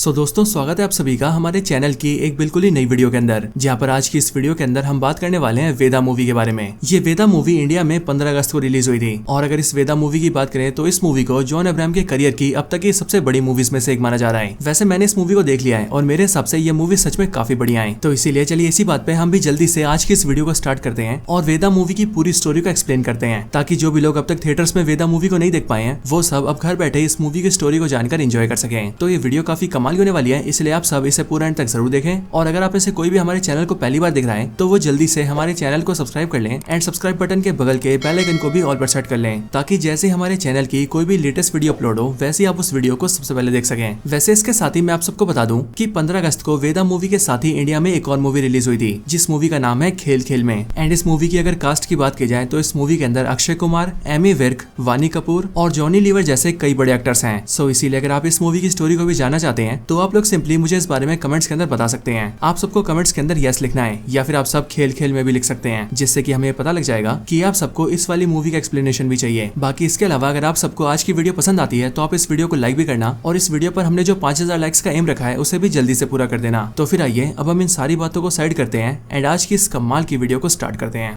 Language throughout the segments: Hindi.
दोस्तों स्वागत है आप सभी का हमारे चैनल की एक बिल्कुल ही नई वीडियो के अंदर, जहां पर आज की इस वीडियो के अंदर हम बात करने वाले हैं वेदा मूवी के बारे में। ये वेदा मूवी इंडिया में 15 अगस्त को रिलीज हुई थी और अगर इस वेदा मूवी की बात करें तो इस मूवी को जॉन अब्राहम के करियर की अब तक की सबसे बड़ी मूवीज में से एक माना जा रहा है। वैसे मैंने इस मूवी को देख लिया है और मेरे हिसाब से ये मूवी सच में काफी बढ़िया है। तो इसीलिए चलिए इसी बात पे हम भी जल्दी से आज की इस वीडियो को स्टार्ट करते हैं और वेदा मूवी की पूरी स्टोरी को एक्सप्लेन करते हैं, ताकि जो भी लोग अब तक थिएटर्स में वेदा मूवी को नहीं देख पाए हैं वो सब अब घर बैठे इस मूवी की स्टोरी को जानकर एंजॉय कर सकें। तो ये वीडियो काफी कमाल होने वाली है, इसलिए आप सब इसे पूरा एंड तक जरूर देखें। और अगर आप इसे कोई भी हमारे चैनल को पहली बार देख रहे हैं तो वो जल्दी से हमारे चैनल को सब्सक्राइब कर लें एंड सब्सक्राइब बटन के बगल के बेल आइकन को भी ऑल पर सेट कर लें, ताकि जैसे हमारे चैनल की कोई भी लेटेस्ट वीडियो अपलोड हो वैसे आप उस वीडियो को सबसे पहले देख सकें। वैसे इसके साथ ही मैं आप सबको बता दूं कि 15 अगस्त को वेदा मूवी के साथ ही इंडिया में एक और मूवी रिलीज हुई थी, जिस मूवी का नाम है खेल खेल में। एंड इस मूवी की अगर कास्ट की बात की जाए तो इस मूवी के अंदर अक्षय कुमार, एमी विर्क, वानी कपूर और जॉनी लीवर जैसे कई बड़े एक्टर्स हैं। सो इसीलिए अगर आप इस मूवी की स्टोरी को भी जानना चाहते हैं तो आप लोग सिंपली मुझे इस बारे में कमेंट्स के अंदर बता सकते हैं। आप सबको कमेंट्स के अंदर यस लिखना है या फिर आप सब खेल खेल में भी लिख सकते हैं, जिससे कि हमें पता लग जाएगा कि आप सबको इस वाली मूवी का एक्सप्लेनेशन भी चाहिए। बाकी इसके अलावा अगर आप सबको आज की वीडियो पसंद आती है तो आप इस वीडियो को लाइक भी करना और इस वीडियो पर हमने जो 5000 लाइक्स का एम रखा है उसे भी जल्दी से पूरा कर देना। तो फिर आइए अब हम इन सारी बातों को साइड करते हैं एंड आज की इस कमाल की वीडियो को स्टार्ट करते हैं।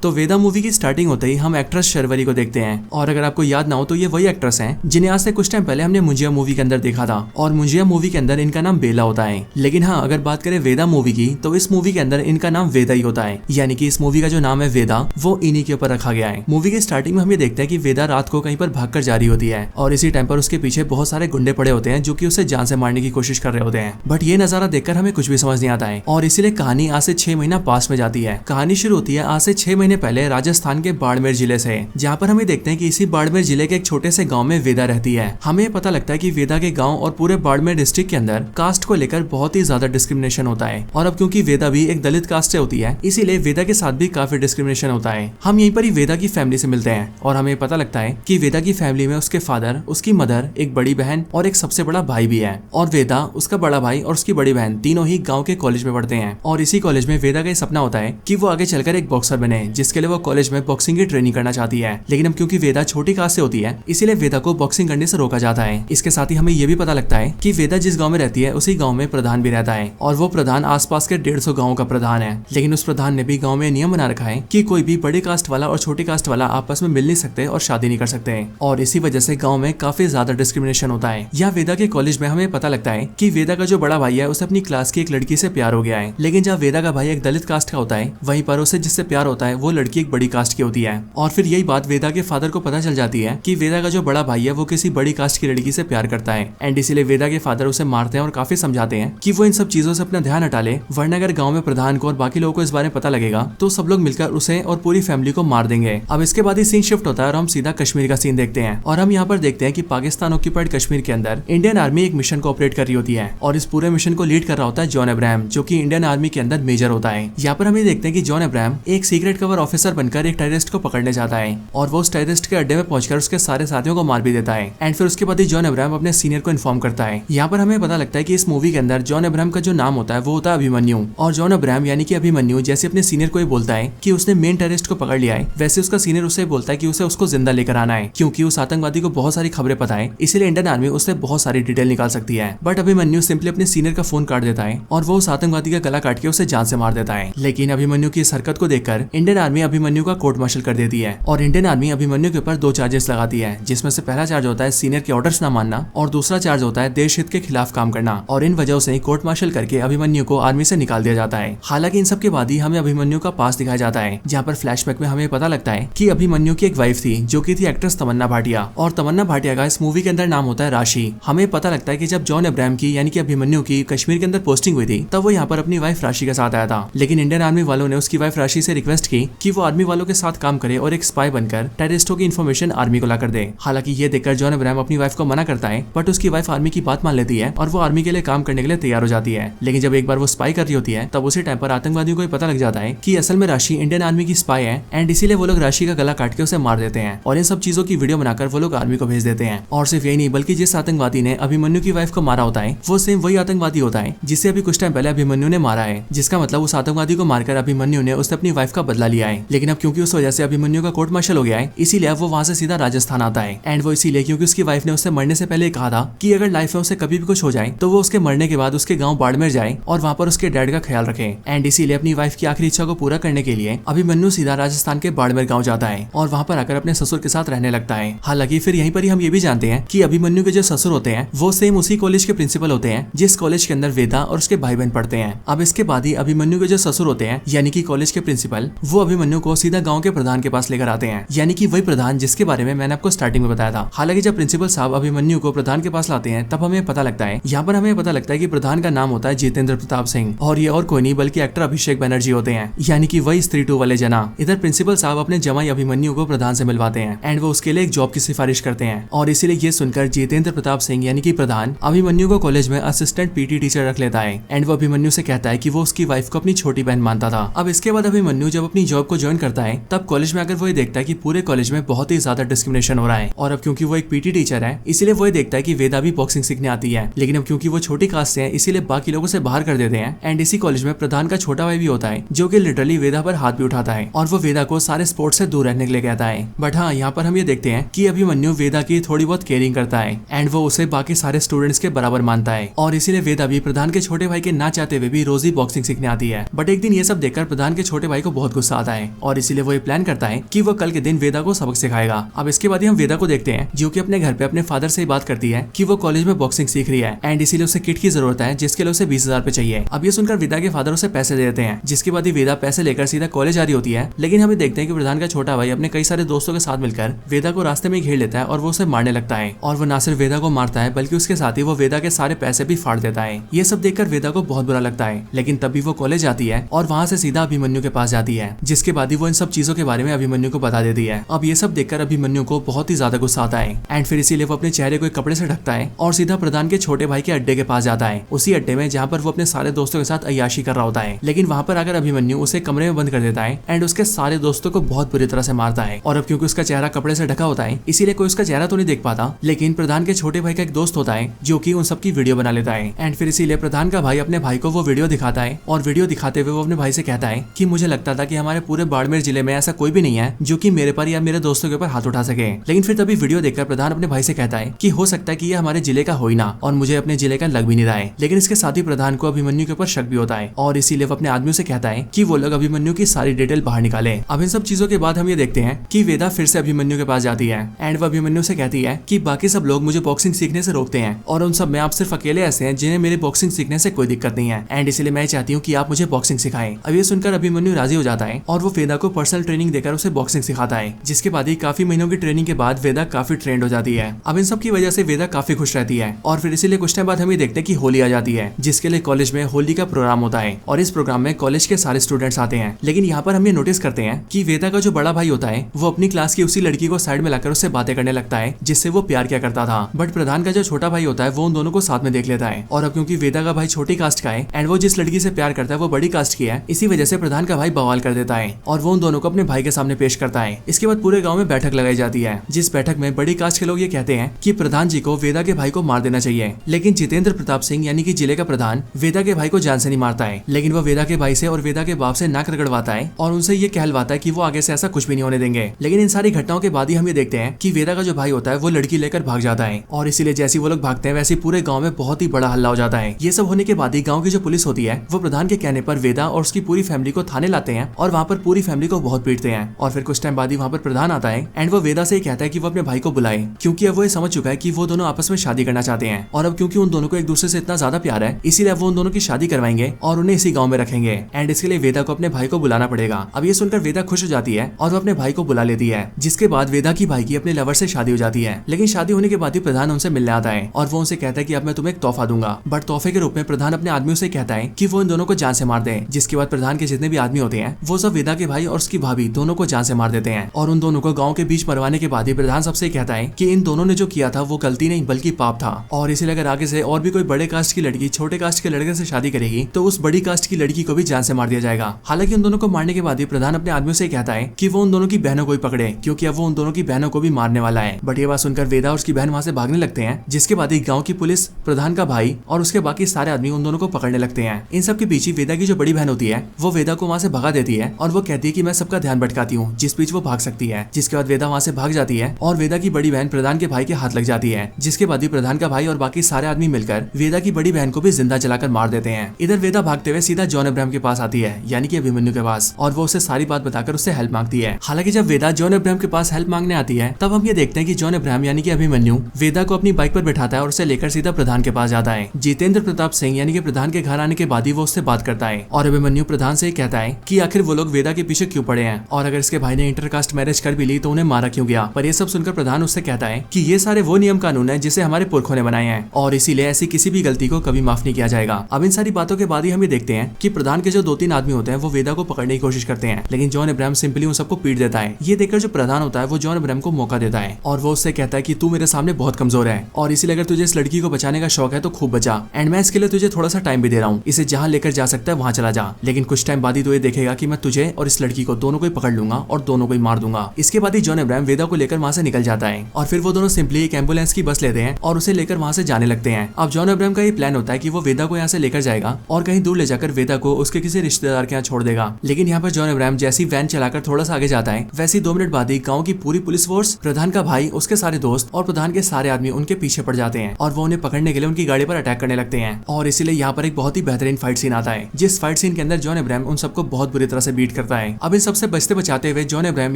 तो वेदा मूवी की स्टार्टिंग होते ही हम एक्ट्रेस शर्वरी को देखते हैं और अगर आपको याद ना हो तो ये वही एक्ट्रेस हैं जिन्हें आज से कुछ टाइम पहले हमने मुंजिया मूवी के अंदर देखा था और मुंजिया मूवी के अंदर इनका नाम बेला होता है। लेकिन हाँ, अगर बात करें वेदा मूवी की तो इस मूवी के अंदर इनका नाम वेदा ही होता है, यानी कि इस मूवी का जो नाम है वेदा वो इन्हीं के ऊपर रखा गया है। मूवी के स्टार्टिंग में हम ये देखते हैं कि वेदा रात को कहीं पर भागकर जा रही होती है और इसी टाइम पर उसके पीछे बहुत सारे गुंडे पड़े होते हैं जो कि उसे जान से मारने की कोशिश कर रहे होते हैं। बट ये नजारा देखकर हमें कुछ भी समझ नहीं आता है और इसीलिए कहानी आज से 6 महीना पास में जाती है। कहानी शुरू होती है आज से 6 महीने पहले राजस्थान के बाड़मेर जिले से, जहाँ पर हमें देखते हैं कि इसी बाड़मेर जिले के एक छोटे से गांव में वेदा रहती है। हमें पता लगता है कि वेदा के गांव और पूरे बाड़मेर डिस्ट्रिक्ट के अंदर कास्ट को लेकर बहुत ही ज्यादा डिस्क्रिमिनेशन होता है और अब क्योंकि वेदा भी एक दलित कास्ट से होती है इसीलिए वेदा के साथ भी काफी डिस्क्रिमिनेशन होता है। हम यहीं पर ही वेदा की फैमिली से मिलते हैं और हमें पता लगता है कि वेदा की फैमिली में उसके फादर, उसकी मदर, एक बड़ी बहन और एक सबसे बड़ा भाई भी है। और वेदा, उसका बड़ा भाई और उसकी बड़ी बहन तीनों ही गाँव के कॉलेज में पढ़ते हैं और इसी कॉलेज में वेदा का सपना होता है कि वो आगे चलकर एक बॉक्सर बने, जिसके लिए वो कॉलेज में बॉक्सिंग की ट्रेनिंग करना चाहती है। लेकिन अब क्योंकि वेदा छोटी कास्ट से होती है इसीलिए वेदा को बॉक्सिंग करने से रोका जाता है। इसके साथ ही हमें यह भी पता लगता है कि वेदा जिस गांव में रहती है उसी गांव में प्रधान भी रहता है और वो प्रधान आसपास के 150 गांवों का प्रधान है। लेकिन उस प्रधान ने भी गांव में नियम बना रखा है कि कोई भी बड़ी कास्ट वाला और छोटी कास्ट वाला आपस में मिल नहीं सकते और शादी नहीं कर सकते और इसी वजह से गाँव में काफी ज्यादा डिस्क्रिमिनेशन होता है। यहाँ वेदा के कॉलेज में हमें पता लगता है कि वेदा का जो बड़ा भाई है उसे अपनी क्लास की एक लड़की से प्यार हो गया है। लेकिन जहाँ वेदा का भाई एक दलित कास्ट का होता है वहीं पर उसे जिससे प्यार होता है वो लड़की एक बड़ी कास्ट की होती है। और फिर यही बात वेदा के फादर को पता चल जाती है कि वेदा का जो बड़ा भाई है वो किसी बड़ी कास्ट की लड़की से प्यार करता है एंड इसीलिए वेदा के फादर उसे मारते हैं और काफी समझाते हैं कि वो इन सब चीजों से अपना ध्यान हटा ले, वरना अगर गांव में प्रधान को और बाकी लोगों को इस बारे में पता लगेगा तो सब लोग मिलकर उसे और पूरी फैमिली को मार देंगे। अब इसके बाद ही सीन शिफ्ट होता है और हम सीधा कश्मीर का सीन देखते हैं और हम यहाँ पर देखते हैं कि पाकिस्तान ऑक्यूपाइड कश्मीर के अंदर इंडियन आर्मी एक मिशन को ऑपरेट कर रही होती है और इस पूरे मिशन को लीड कर रहा होता है जॉन अब्राहम, जो की इंडियन आर्मी के अंदर मेजर होता है। यहाँ पर हम देखते हैं कि जॉन अब्राहम एक सीक्रेट कवर ऑफिसर बनकर एक टेररिस्ट को पकड़ने जाता है और वो उस टेररिस्ट के अड्डे में पहुंचकर उसके सारे साथियों को मार भी देता है एंड फिर उसके बाद ही जॉन अब्राहम अपने सीनियर को इन्फॉर्म करता है। यहाँ पर हमें पता लगता है कि इस मूवी के अंदर जॉन अब्राहम का जो नाम होता है वो होता है अभिमन्यु और जॉन अब्राहम यानी कि अभिमन्यु जैसे अपने सीनियर को ये बोलता है कि उसने मेन टेररिस्ट को पकड़ लिया है, वैसे उसका सीनियर उसे बोलता है कि उसे उसको जिंदा लेकर आना है, क्योंकि उस आतंकवादी को बहुत सारी खबरें पता है, इसीलिए इंडियन आर्मी उससे बहुत सारी डिटेल निकाल सकती है। बट अभिमन्यु सिंपली अपने सीनियर का फोन काट देता है और वो उस आतंकवादी का गला काट के उसे जान से मार देता है। लेकिन अभिमन्यु की इस हरकत को देखकर इंडियन आर्मी अभिमन्यु का कोर्ट मार्शल कर देती है और इंडियन आर्मी अभिमन्यु के ऊपर 2 चार्जेस लगाती है, जिसमें से पहला चार्ज होता है सीनियर के ऑर्डर्स ना मानना और दूसरा चार्ज होता है देश हित के खिलाफ काम करना और इन वजहों से कोर्ट मार्शल करके अभिमन्यु को आर्मी से निकाल दिया जाता है। हालांकि इन सब के बाद ही हमें अभिमन्यु का पास दिखाया जाता है, जहाँ पर फ्लैशबैक में हमें पता लगता है कि अभिमन्यु की एक वाइफ थी जो की थी एक्ट्रेस तमन्ना भाटिया और तमन्ना भाटिया का इस मूवी के अंदर नाम होता है राशि। हमें पता लगता है कि जब जॉन अब्राहम की यानी कि अभिमन्यु की कश्मीर के अंदर पोस्टिंग हुई थी तब वो यहाँ पर अपनी वाइफ राशि के साथ आया था, लेकिन इंडियन आर्मी वालों ने उसकी वाइफ राशि से रिक्वेस्ट की कि वो आर्मी वालों के साथ काम करे और एक स्पाई बनकर टेररिस्टों की इन्फॉर्मेशन आर्मी को ला कर दे। हालांकि ये देखकर जॉन अब्राहम अपनी वाइफ को मना करता है, बट उसकी वाइफ आर्मी की बात मान लेती है और वो आर्मी के लिए काम करने के लिए तैयार हो जाती है। लेकिन जब एक बार वो स्पाई कर रही होती है तब उसी टाइम पर आतंकवादियों को पता लग जाता है कि असल में राशि इंडियन आर्मी की स्पाई है एंड इसीलिए वो लोग राशि का गला काट के उसे मार देते हैं और इन सब चीजों की वीडियो बनाकर वो लोग आर्मी को भेज देते हैं। और सिर्फ यही नहीं बल्कि जिस आतंकवादी ने अभिमन्यु की वाइफ को मारा होता है वो सेम वही आतंकवादी होता है जिसे अभी कुछ टाइम पहले अभिमन्यु ने मारा है, जिसका मतलब उस आतंकवादी को मारकर अभिमन्यु ने उससे अपनी वाइफ का बदला लिया है। लेकिन अब क्योंकि उस वजह से अभिमन्यु का कोर्ट मार्शल हो गया है इसीलिए अब वो वहां से सीधा राजस्थान आता है एंड वो इसीलिए क्योंकि उसकी वाइफ ने उससे मरने से पहले कहा था कि अगर लाइफ में उसे कभी भी कुछ हो जाए तो वो उसके मरने के बाद उसके गाँव बाड़मेर जाए और वहाँ पर उसके डैड का ख्याल रखे। एंड इसीलिए अपनी वाइफ की आखिरी इच्छा को पूरा करने के लिए अभिमन्यु सीधा राजस्थान के बाड़मेर गाँव जाता है और वहाँ पर आकर अपने ससुर के साथ रहने लगता है। हालांकि फिर यहीं पर ही हम ये भी जानते हैं कि अभिमन्यु के जो ससुर होते हैं वो सेम उसी कॉलेज के प्रिंसिपल होते हैं जिस कॉलेज के अंदर वेदा और उसके भाई बहन पढ़ते हैं। अब इसके बाद ही अभिमन्यु के जो ससुर होते हैं यानी कि कॉलेज के प्रिंसिपल वो अभिमन्यु को सीधा गांव के प्रधान के पास लेकर आते हैं, यानी कि वही प्रधान जिसके बारे में मैंने आपको स्टार्टिंग में बताया था। हालांकि जब प्रिंसिपल साहब अभिमन्यु को प्रधान के पास लाते हैं तब हमें पता लगता है, यहाँ पर हमें पता लगता है कि प्रधान का नाम होता है जितेंद्र प्रताप सिंह और ये और कोई नहीं बल्कि एक्टर अभिषेक बनर्जी होते हैं, यानी कि वही स्त्री 2 वाले जना। इधर प्रिंसिपल साहब अपने जमाई अभिमन्यु को प्रधान से मिलवाते हैं एंड वो उसके लिए एक जॉब की सिफारिश करते हैं और इसीलिए ये सुनकर जितेंद्र प्रताप सिंह यानी कि प्रधान अभिमन्यु को कॉलेज में असिस्टेंट पीटी टीचर रख लेता है एंड वो अभिमन्यु से कहता है कि वो उसकी वाइफ को अपनी छोटी बहन मानता था। अब इसके बाद अभिमन्यु जब अपनी जॉब को ज्वाइन करता है तब कॉलेज में आकर वो ये देखता है कि पूरे कॉलेज में बहुत ही ज्यादा डिस्क्रिमिनेशन हो रहा है और अब क्योंकि वो एक पीटी टीचर है इसीलिए वो ये देखता है कि वेदा भी बॉक्सिंग सीखने आती है, लेकिन अब क्योंकि वो छोटी कास्ट से है इसीलिए बाकी लोगों से बाहर कर देते हैं। एंड इसी कॉलेज में प्रधान का छोटा भाई भी होता है जो कि लिटरली वेदा पर हाथ भी उठाता है और वो वेदा को सारे स्पोर्ट्स से दूर रहने के लिए कहता है। बट हाँ, यहाँ पर हम ये देखते हैं कि अभिमन्यु वेदा की थोड़ी बहुत केयरिंग करता है एंड वो उसे बाकी सारे स्टूडेंट्स के बराबर मानता है और इसीलिए वेदा भी प्रधान के छोटे भाई के ना चाहते हुए भी रोज ही बॉक्सिंग सीखने आती है। बट एक दिन ये सब देखकर प्रधान के छोटे भाई को बहुत गुस्सा आता है और इसीलिए वो ये प्लान करता है कि वो कल के दिन वेदा को सबक सिखाएगा। अब इसके बाद हम वेदा को देखते हैं जो कि अपने घर पे अपने फादर से बात करती है कि वो कॉलेज में बॉक्सिंग सीख रही है एंड इसीलिए उसे किट की जरूरत है जिसके लिए उसे 20,000 रुपए चाहिए। अब ये सुनकर वेदा के फादर उसे पैसे दे देते हैं जिसके बाद ही वेदा पैसे लेकर सीधा कॉलेज आ रही होती है। लेकिन हमें देखते हैं कि प्रधान का छोटा भाई अपने कई सारे दोस्तों के साथ मिलकर वेदा को रास्ते में घेर लेता है और वो उसे मारने लगता है और वो ना सिर्फ वेदा को मारता है बल्कि उसके साथ ही वो वेदा के सारे पैसे भी फाड़ देता है। ये सब देखकर वेदा को बहुत बुरा लगता है, लेकिन तभी वो कॉलेज आती है और वहाँ से सीधा अभिमन्यु के पास जाती है जिसके बाद ही वो इन सब चीजों के बारे में अभिमन्यु को बता देती है। अब ये सब देखकर अभिमन्यु को बहुत ही ज्यादा गुस्सा आता है एंड फिर इसीलिए वो अपने चेहरे को एक कपड़े से ढकता है और सीधा प्रधान के छोटे भाई के अड्डे के पास जाता है, उसी अड्डे में जहाँ पर वो अपने सारे दोस्तों के साथ अय्याशी कर रहा होता है। लेकिन वहाँ पर आकर अभिमन्यु उसे कमरे में बंद कर देता है एंड उसके सारे दोस्तों को बहुत बुरी तरह से मारता है। और अब क्योंकि उसका चेहरा कपड़े से ढका होता है इसीलिए कोई उसका चेहरा तो नहीं देख पाता, लेकिन प्रधान के छोटे भाई का एक दोस्त होता है जो कि उन सबकी वीडियो बना लेता है एंड फिर इसीलिए प्रधान का भाई अपने भाई को वो वीडियो दिखाता है और वीडियो दिखाते हुए वो अपने भाई से कहता है कि मुझे लगता था कि हमारे पूरे बाड़मेर जिले में ऐसा कोई भी नहीं है जो कि मेरे पर या मेरे दोस्तों के ऊपर हाथ उठा सके। लेकिन फिर तभी वीडियो देखकर प्रधान अपने भाई से कहता है कि हो सकता है कि ये हमारे जिले का हो ही ना और मुझे अपने जिले का लग भी नहीं रहा है। लेकिन इसके साथ ही प्रधान को अभिमन्यु के ऊपर शक भी होता है और इसीलिए वो अपने आदमियों से कहता है कि वो लोग अभिमन्यु की सारी डिटेल बाहर निकाले। अब इन सब चीजों के बाद हम ये देखते हैं कि वेदा फिर से अभिमन्यु के पास जाती है एंड वो अभिमन्यु से कहती है कि बाकी सब लोग मुझे बॉक्सिंग सीखने से रोकते हैं और उन सब में आप सिर्फ अकेले ऐसे हैं जिन्हें मेरी बॉक्सिंग सीखने से कोई दिक्कत नहीं है एंड इसलिए मैं चाहती हूँ कि आप मुझे बॉक्सिंग सिखाएं। अब ये सुनकर अभिमन्यु राजी हो जाता है और वो वेदा को पर्सनल ट्रेनिंग देकर उसे बॉक्सिंग सिखाता है, जिसके बाद ही काफी महीनों की ट्रेनिंग के बाद वेदा काफी ट्रेंड हो जाती है। अब इन सब की वजह से वेदा काफी खुश रहती है और फिर इसीलिए कुछ टाइम बाद हम ये देखते हैं कि होली आ जाती है जिसके लिए कॉलेज में होली का प्रोग्राम होता है और इस प्रोग्राम में कॉलेज के सारे स्टूडेंट्स आते हैं। लेकिन यहाँ पर हम ये नोटिस करते हैं कि वेदा का जो बड़ा भाई होता है वो अपनी क्लास की उसी लड़की को साइड में लाकर उससे बातें करने लगता है जिससे वो प्यार किया करता था। बट प्रधान का जो छोटा भाई होता है वो उन दोनों को साथ में देख लेता है और अब क्योंकि वेदा का भाई छोटी कास्ट का है एंड वो जिस लड़की से प्यार करता है वो बड़ी कास्ट की है, इसी वजह से प्रधान का भाई बवाल कर देता है और वो उन दोनों को अपने भाई के सामने पेश करता है। इसके बाद पूरे गाँव में बैठक लगाई जाती है जिस बैठक में बड़ी कास्ट के लोग ये कहते हैं कि प्रधान जी को वेदा के भाई को मार देना चाहिए। लेकिन जितेंद्र प्रताप सिंह यानी कि जिले का प्रधान वेदा के भाई को जान से नहीं मारता है, लेकिन वो वेदा के भाई से और वेदा के बाप से नाक रगड़वाता है और उनसे ये कहलवाता है कि वो आगे से ऐसा कुछ भी नहीं होने देंगे। लेकिन इन सारी घटनाओं के बाद ही हम ये देखते हैं कि वेदा का जो भाई होता है वो लड़की लेकर भाग जाता है और इसीलिए जैसे वो लोग भागते हैं वैसे पूरे गाँव में बहुत ही बड़ा हल्ला हो जाता है। ये सब होने के बाद ही गाँव की जो पुलिस होती है वो प्रधान के कहने पर वेदा और उसकी पूरी फैमिली को थाने लाते हैं और वहाँ पर पूरी फैमिली को बहुत पीटते हैं। और फिर कुछ टाइम बाद ही वहाँ पर प्रधान आता है एंड वो वेदा से कहता है कि वो अपने भाई को बुलाए क्योंकि अब वो ये समझ चुका है कि वो दोनों आपस में शादी करना चाहते हैं और अब क्योंकि उन दोनों को एक दूसरे से इतना ज्यादा प्यार है इसीलिए वो उन दोनों की शादी करवाएंगे और उन्हें इसी गाँव में रखेंगे एंड इसके लिए वेदा को अपने भाई को बुलाना पड़ेगा। अब ये सुनकर वेदा खुश हो जाती है और वो अपने भाई को बुला लेती है, जिसके बाद वेदा की भाई की अपने लवर से शादी हो जाती है। लेकिन शादी होने के बाद ही प्रधान उनसे मिलने आता है और वो उनसे कहता है कि अब मैं तुम्हें एक तोहफा दूंगा। बट तोहफे के रूप में प्रधान अपने आदमियों से कहता है कि वो इन दोनों को जान से मार दे, जिसके बाद प्रधान के जितने भी आदमी होते हैं वो सब वेदा वेदा के भाई और उसकी भाभी दोनों को जान से मार देते हैं और उन दोनों को गांव के बीच मरवाने के बाद ही प्रधान सबसे कहता है कि इन दोनों ने जो किया था वो गलती नहीं बल्कि पाप था, और इसीलिए अगर आगे से और भी कोई बड़े कास्ट की लड़की छोटे कास्ट के लड़के से शादी करेगी तो उस बड़ी कास्ट की लड़की को भी जान से मार दिया जाएगा। हालांकि उन दोनों को मारने के बाद ही प्रधान अपने आदमियों से कहता है कि वो उन दोनों की बहनों को भी पकड़े, क्योंकि अब वो उन दोनों की बहनों को भी मारने वाला है। बट ये बात सुनकर वेदा और उसकी बहन वहां से भागने लगते हैं, जिसके बाद ही गाँव की पुलिस, प्रधान का भाई और उसके बाकी सारे आदमी उन दोनों को पकड़ने लगते हैं। इन सब के पीछे वेदा की जो बड़ी बहन होती है वो वेदा को वहां से भगा देती है और वो कहती है कि मैं सबका ध्यान भटकाती हूँ, जिस बीच वो भाग सकती है। जिसके बाद वेदा वहां से भाग जाती है और वेदा की बड़ी बहन प्रधान के भाई के हाथ लग जाती है, जिसके बाद ही प्रधान का भाई और बाकी सारे आदमी मिलकर वेदा की बड़ी बहन को भी जिंदा जलाकर मार देते हैं। इधर वेदा भागते हुए सीधा जॉन अब्राहम के पास आती है, यानी कि अभिमन्यु के पास, और वो उसे सारी बात बताकर उससे हेल्प मांगती है। हालांकि जब वेदा जॉन अब्राहम के पास हेल्प मांगने आती है तब हम ये देखते हैं कि जॉन अब्राहम यानी कि अभिमन्यु वेदा को अपनी बाइक पर बैठाता है और उसे लेकर सीधा प्रधान के पास जाता है। जितेंद्र प्रताप सिंह यानी कि प्रधान के घर आने के बाद ही वो उससे बात करता है और अभिमन्यु प्रधान से कहता है कि आखिर वो लोग वेदा के पीछे क्यों पड़े हैं और अगर इसके भाई ने इंटरकास्ट मैरिज कर भी ली तो उन्हें मारा क्यों गया। पर ये सब सुनकर प्रधान उससे कहता है कि ये सारे वो नियम कानून है जिसे हमारे पुरखों ने बनाए हैं और इसीलिए ऐसी किसी भी गलती को कभी माफ नहीं किया जाएगा। अब इन सारी बातों के बाद ही हम ये देखते हैं कि प्रधान के जो 2-3 आदमी होते हैं वो वेदा को पकड़ने की कोशिश करते हैं, लेकिन जॉन अब्राहम सिंपली उन सबको पीट देता है। ये देखकर जो प्रधान होता है वो जॉन अब्राहम को मौका देता है और वो उससे कहता है कि तू मेरे सामने बहुत कमजोर है और इसीलिए अगर तुझे इस लड़की को बचाने का शौक है तो खूब बचा, एंड मैं इसके लिए तुझे थोड़ा सा टाइम भी दे रहा हूँ, इसे जहाँ लेकर जा सकता है वहाँ चला जा, लेकिन कुछ टाइम बाद ही तो ये देखेगा कि मैं तुझे और इस लड़की को दोनों को ही पकड़ लूंगा और दोनों को ही मार दूंगा। इसके बाद ही जॉन अब्राहम वेदा को लेकर वहाँ से निकल जाता है और फिर वो दोनों सिंपली एक एम्बुलेंस की बस लेते हैं और उसे लेकर वहाँ से जाने लगते हैं। अब जॉन अब्राहम का ये प्लान होता है कि वो वेदा को यहाँ से लेकर जाएगा और कहीं दूर ले जाकर वेदा को उसके किसी रिश्तेदार के यहाँ छोड़ देगा, लेकिन यहाँ पर जॉन अब्राहम जैसी वैन चलाकर थोड़ा सा आगे जाता है वैसे 2 मिनट बाद ही गाँव की पूरी पुलिस फोर्स, प्रधान का भाई, उसके सारे दोस्त और प्रधान के सारे आदमी उनके पीछे पड़ जाते हैं और वो उन्हें पकड़ने के लिए उनकी गाड़ी पर अटैक करने लगते हैं। और इसीलिए यहाँ पर एक बहुत ही बेहतरीन फाइट सीन आता है, जिस फाइट सीन के अंदर जॉन अब्राहम उन सबको बहुत बुरी तरह से बीट करता है। अब इन सबसे बचते बचाते हुए जॉन अब्राहम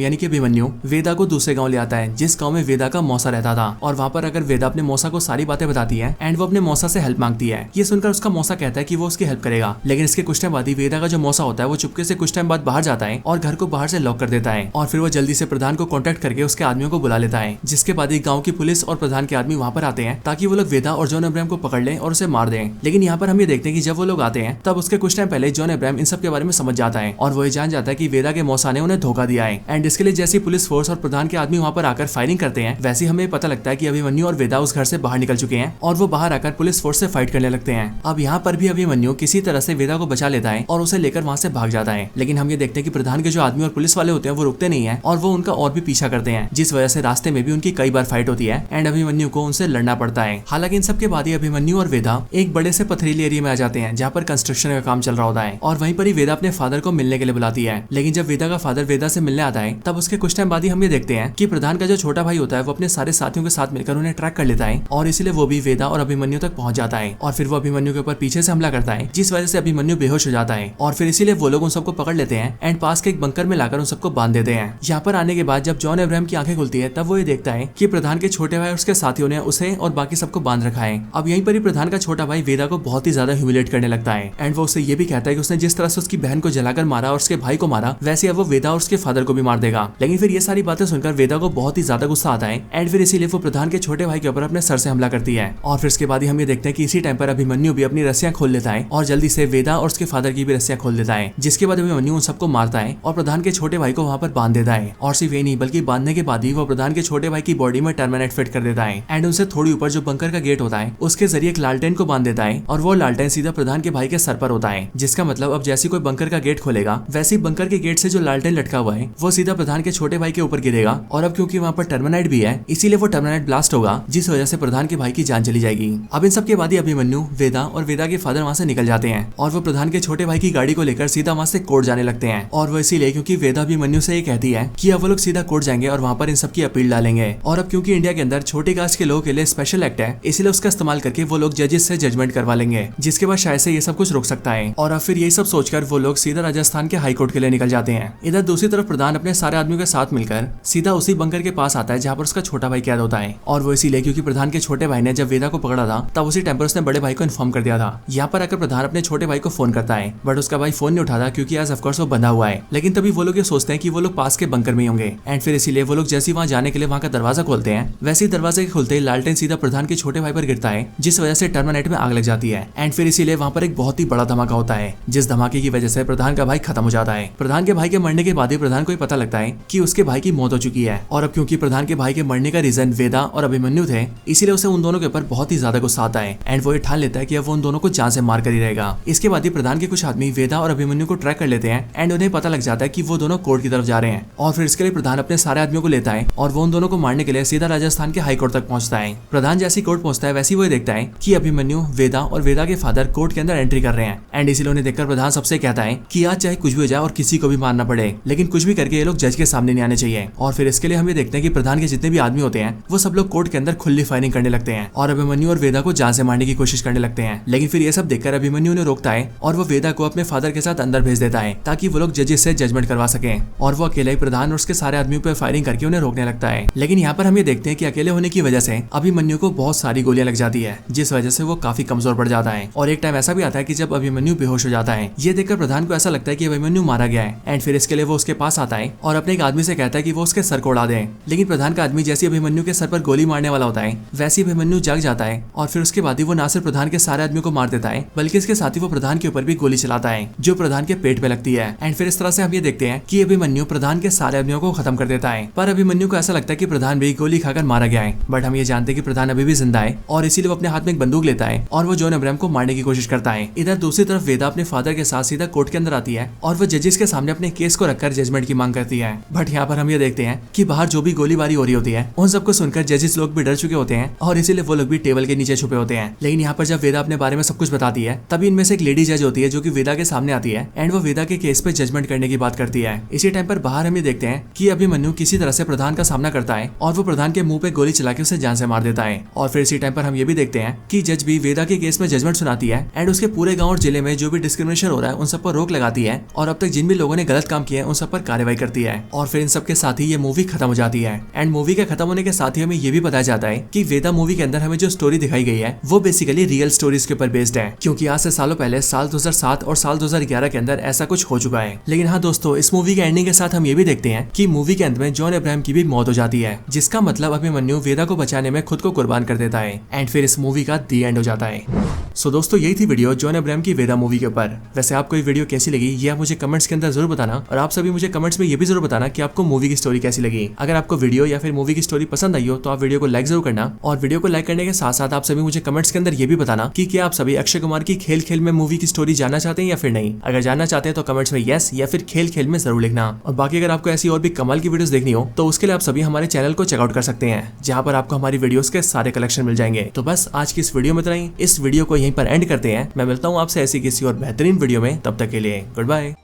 यानी कि अभिमन्यु वेदा को दूसरे गाँव ले आता है, जिस गाँव में वेदा का मौसा रहता था, और वहाँ पर अगर वेदा अपने मौसा को सारी बातें बताती है एंड वो अपने मौसा से हेल्प मांगती है। ये सुनकर उसका मौसा कहता है कि वो उसकी हेल्प करेगा, लेकिन इसके कुछ टाइम बाद ही वेदा का जो मौसा होता है वो चुपके से कुछ टाइम बाद बाहर जाता है और घर को बाहर से लॉक कर देता है और फिर वो जल्दी से प्रधान को कांटेक्ट करके उसके आदमियों को बुला लेता है, जिसके बाद ही गांव की पुलिस और प्रधान के आदमी वहां पर आते हैं ताकि वो लोग वेदा और जॉन अब्राहम को पकड़ लें और उसे मार दें। लेकिन यहाँ पर हम ये देखते हैं कि जब वो लोग आते हैं तब उसके कुछ टाइम पहले जॉन अब्राहम इन सब के बारे में समझ जाता है और वो ये जान जाता है कि वेदा के मौसा ने उन्हें धोखा दिया है, एंड इसके लिए जैसी पुलिस फोर्स और प्रधान के आदमी वहाँ पर आकर फायरिंग करते हैं वैसे हमें पता लगता है कि अभिमन्यु और वेदा उस घर से बाहर निकल चुके हैं और वो बाहर आकर पुलिस फोर्स से फाइट करने लगते हैं। अब यहाँ पर भी अभिमन्यु किसी तरह से वेदा को बचा लेता है और उसे लेकर वहाँ से भाग जाता है, लेकिन हम ये देखते हैं कि प्रधान के जो आदमी और पुलिस वाले होते हैं वो रुकते नहीं है और वो उनका और भी पीछा करते हैं, जिस वजह से रास्ते में भी उनकी कई बार फाइट होती है एंड अभिमन्यु को उनसे लड़ना पड़ता है। हालांकि इन सब के बाद ही अभिमन्यु और वेदा एक बड़े से पथरीले एरिया में आ जाते हैं जहाँ पर कंस्ट्रक्शन का काम चल रहा होता है और वहीं पर ही वेदा अपने फादर को मिलने के लिए बुलाती है। लेकिन जब वेदा का फादर वेदा से मिलने आता है तब उसके कुछ टाइम बाद ही हम ये देखते हैं कि प्रधान का जो छोटा भाई होता है वो अपने सारे साथियों के साथ मिलकर उन्हें ट्रैक कर लेता है और इसीलिए वो भी वेदा और अभिमन्यु तक पहुंच जाता है और फिर वो अभिमन्यु के ऊपर पीछे से हमला करता है, जिस वजह से अभिमन्यु बेहोश हो जाता है और फिर इसीलिए वो लोग उन सबको पकड़ लेते हैं एंड पास के एक बंकर में लाकर उन सबको बांध देते हैं। यहाँ पर आने के बाद जब जॉन अब्राहम की आंखें खुलती है तब वो ये देखता है कि प्रधान के छोटे भाई और उसके साथियों ने उसे और बाकी सबको बांध रखा है। अब यहीं पर ही प्रधान का छोटा भाई वेदा को बहुत ही ज्यादा ह्यूमिलेट करने लगता है एंड वो उससे ये भी कहता है कि उसने जिस तरह से उसकी बहन को जलाकर मारा और उसके भाई को मारा वैसे अब वो वेदा और उसके फादर को भी मार देगा। लेकिन फिर ये सारी बातें सुनकर वेदा को बहुत ही ज्यादा गुस्सा आता है एंड फिर इसीलिए वो प्रधान के छोटे भाई के ऊपर अपने सर से हमला करती है और फिर इसके बाद ही हम ये देखते हैं कि इसी टाइम पर अभिमन्यु भी अपनी रस्सियां खोल लेता है और जल्दी से वेदा और उसके फादर की भी रस्सियां खोल देता है, जिसके बाद अभिमन्यु उन सबको मारता है और प्रधान के छोटे भाई को वहां पर बांध देता है। और सिर्फ ये नहीं बल्कि बांधने के बाद ही वो प्रधान के छोटे भाई की बॉडी में टर्मिनेट फिट कर देता है एंड उनसे थोड़ी ऊपर जो बंकर का गेट होता है उसके जरिए एक लालटेन को बांध देता है और वो लालटेन सीधा प्रधान के भाई के सर पर होता है, जिसका मतलब अब जैसे कोई बंकर का गेट खोलेगा वैसे ही बंकर के गेट से जो लालटेन लटका हुआ है वो सीधा प्रधान के छोटे भाई के ऊपर गिरेगा और अब क्योंकि वहाँ पर टर्मिनेट भी है इसीलिए वो टर्मिनेट ब्लास्ट होगा, जिस वजह से प्रधान के भाई की जान चली जाएगी। अब इन सब के बाद ही अभिमन्यु, वेदा और वेदा के फादर वहाँ से निकल जाते हैं और वो प्रधान के छोटे भाई की गाड़ी को लेकर सीधा वहाँ से कोर्ट जाने लगते हैं और वो इसीलिए क्योंकि वेदा अभिमन्यु से ये कहती है कि अब वो लोग सीधा कोर्ट जाएंगे और वहाँ पर इन सब की अपील डालेंगे और अब क्योंकि इंडिया के अंदर छोटी कास्ट के लोगों के लिए स्पेशल एक्ट है इसीलिए उसका इस्तेमाल करके वो लोग जजेस से जजमेंट करवा लेंगे, जिसके बाद शायद से ये सब कुछ रुक सकता है। और अब फिर यही सब सोचकर वो लोग सीधा राजस्थान के हाई कोर्ट के लिए निकल जाते हैं। इधर दूसरी तरफ प्रधान अपने सारे आदमियों के साथ मिलकर सीधा उसी बंकर के पास आता है जहाँ पर उसका छोटा भाई कैद होता है और वो इसीलिए क्योंकि प्रधान के छोटे भाई ने जब वेदा को पकड़ा था तब उसी टाइम पर उसने बड़े भाई को इन्फॉर्म कर दिया था। यहाँ पर आकर प्रधान अपने छोटे भाई को फोन करता है बट उसका भाई फोन नहीं उठाता क्योंकि आज ऑफकोर्स वो बंधा हुआ है। लेकिन तभी वो लोग ये सोचते हैं कि वो लोग पास के बंकर में होंगे एंड फिर इसीलिए वो लोग जैसे वहाँ जाने के लिए वहाँ का दरवाजा खोलते हैं वैसे ही दरवाजे के खुलते ही लालटेन सीधा प्रधान के छोटे भाई पर गिरता है, जिस वजह से टर्मिनेट में आग लग जाती है एंड फिर इसीलिए वहाँ पर एक बहुत ही बड़ा धमाका होता है, जिस धमाके की वजह से प्रधान का भाई खत्म हो जाता है। है। प्रधान के भाई के मरने के बाद ही प्रधान को पता लगता है कि उसके भाई की मौत हो चुकी है और अब क्योंकि प्रधान के भाई के मरने का रीजन वेदा और अभिमन्यु थे, इसीलिए उसे उन दोनों के ऊपर बहुत ही ज्यादा गुस्सा आता है एंड वो ये ठान लेता है कि अब वो उन दोनों को जान से मार कर ही रहेगा। इसके बाद ही प्रधान के कुछ आदमी वेदा और अभिमन्यु को ट्रैक कर लेते हैं एंड उन्हें पता लग जाता है कि वो दोनों कोर्ट की तरफ जा रहे हैं और फिर इसके लिए प्रधान अपने सारे आदमियों को लेता है और वो उन दोनों को मारने के लिए सीधा राजस्थान के हाई कोर्ट तक पहुंचता है। प्रधान जैसी कोर्ट पहुंचता है वैसे वो देखता है कि अभिमन्यु, वेदा और वेदा के फादर कोर्ट के अंदर एंट्री कर रहे हैं एंड इसीलिए उन्हें देखकर प्रधान सबसे कहता है कि आज चाहे कुछ भी हो जाए और किसी को भी मारना पड़े, लेकिन कुछ भी करके ये लोग जज के सामने नहीं आने चाहिए। और फिर इसके लिए हम ये देखते हैं कि प्रधान के जितने भी आदमी होते हैं वो सब लोग कोर्ट के अंदर खुली फायरिंग करने लगते हैं और अभिमन्यु और वेदा को जान से मारने की कोशिश करने लगते हैं। लेकिन फिर ये सब देखकर अभिमन्यु ने रोकता है और वो वेदा को अपने फादर के साथ अंदर भेज देता है ताकि वो लोग जजेस से जजमेंट करवा सके और वो अकेले ही प्रधान और उसके सारे आदमियों पर फायरिंग करके उन्हें रोकने लगता है। लेकिन यहाँ पर हम ये देखते हैं कि अकेले होने की वजह से अभिमन्यु को बहुत सारी गोलियां लग जाती है, जिस वजह से वो काफी कमजोर पड़ जाता है। और एक टाइम ऐसा भी आता है कि जब अभिमन्यु बेहोश हो जाता है, ये देखकर प्रधान को ऐसा लगता है कि अभिमन्यु मारा गया है एंड फिर इसके लिए वो उसके पास आता है और अपने एक आदमी से कहता है कि वो उसके सर को उड़ा दे। लेकिन प्रधान का आदमी जैसे अभिमन्यु के सर पर गोली मारने वाला होता है वैसे अभिमन्यु जाग जाता है और फिर उसके बाद ही वो ना सिर्फ प्रधान के सारे आदमियों को मार देता है बल्कि इसके साथ ही वो प्रधान के ऊपर भी गोली चलाता है जो प्रधान के पेट पे लगती है एंड फिर इस तरह से हम ये देखते हैं कि अभिमन्यु प्रधान के सारे आदमियों को खत्म कर देता है। पर अभिमन्यु को ऐसा लगता है कि प्रधान भी गोली खाकर मारा गया है, बट हम ये जानते हैं कि प्रधान अभी भी जिंदा है और इसीलिए वो अपने हाथ में एक बंदूक लेता है और वो जॉन अब्राहम को मारने की कोशिश करता है। इधर दूसरी तरफ वेदा अपने फादर के साथ सीधा कोर्ट के अंदर आती है और वो जजेस के सामने अपने केस को रखकर जजमेंट की मांग करती है। बट यहाँ पर हम ये देखते हैं कि बाहर जो भी गोलीबारी हो रही होती है उन सबको सुनकर जजेस लोग भी डर चुके होते हैं और इसीलिए वो लोग भी टेबल के नीचे छुपे होते हैं। लेकिन यहाँ पर जब वेदा अपने बारे में सब कुछ बताती है तभी इनमें से एक लेडी जज होती है जो कि वेदा के सामने आती है एंड वो वेदा के केस पे जजमेंट करने की बात करती है। इसी टाइम पर बाहर हम ये देखते हैं कि अभिमन्यु किसी तरह से प्रधान का सामना करता है और वो प्रधान के मुंह पे गोली चला के उसे जान से मार देता है। और फिर इसी टाइम पर हम ये भी देखते हैं कि जज भी वेदा के केस में जजमेंट सुनाती है एंड उसके पूरे गाँव और जिले में जो भी डिस्क्रिमिनेशन हो रहा है उन सब पर रोक लगाती है और अब तक जिन भी लोगों ने गलत काम किया है उन सब पर कार्रवाई करती है। और फिर इन सब के साथ ही ये मूवी खत्म हो जाती है एंड मूवी के खत्म होने के साथ ही हमें ये भी बताया जाता है कि वेदा मूवी के अंदर हमें जो स्टोरी दिखाई गई है वो बेसिकली रियल स्टोरीज के ऊपर बेस्ड है, क्योंकि आज से सालों पहले साल 2007 और साल 2011 के अंदर ऐसा कुछ हो चुका है। लेकिन हाँ दोस्तों, इस मूवी के एंडिंग के साथ हम ये भी देखते हैं कि मूवी के अंत में जॉन अब्राहम की भी मौत हो जाती है, जिसका मतलब अभिमन्यु वेदा को बचाने में खुद को कुर्बान कर देता है एंड फिर इस मूवी का दी एंड हो जाता है। सो दोस्तों, यही थी वीडियो जॉन अब्राहम की वेदा मूवी के ऊपर। वैसे आपको ये वीडियो कैसी लगी ये आप मुझे कमेंट्स के अंदर जरूर बताना और आप सभी मुझे कमेंट्स में ये भी जरूर बताना कि आपको मूवी की स्टोरी कैसी लगी। अगर आपको वीडियो या फिर मूवी की स्टोरी पसंद आई हो तो आप वीडियो को लाइक जरूर करना और वीडियो को लाइक करने के साथ साथ आप सभी मुझे कमेंट्स के अंदर ये भी बताना कि क्या आप सभी अक्षय कुमार की खेल खेल में मूवी की स्टोरी जानना चाहते हैं या फिर नहीं। अगर जानना चाहते हैं तो कमेंट्स में यस या फिर खेल खेल में जरूर लिखना। और बाकी अगर आपको ऐसी और भी कमाल की वीडियोस देखनी हो तो उसके लिए आप सभी हमारे चैनल को चेकआउट कर सकते हैं, जहां पर आपको हमारी वीडियोस के सारे कलेक्शन मिल जाएंगे। तो बस आज की इस वीडियो में इतना ही। इस वीडियो को यहीं पर एंड करते हैं। मैं मिलता हूँ आपसे ऐसी किसी और बेहतरीन वीडियो में, तब तक के लिए गुड बाय।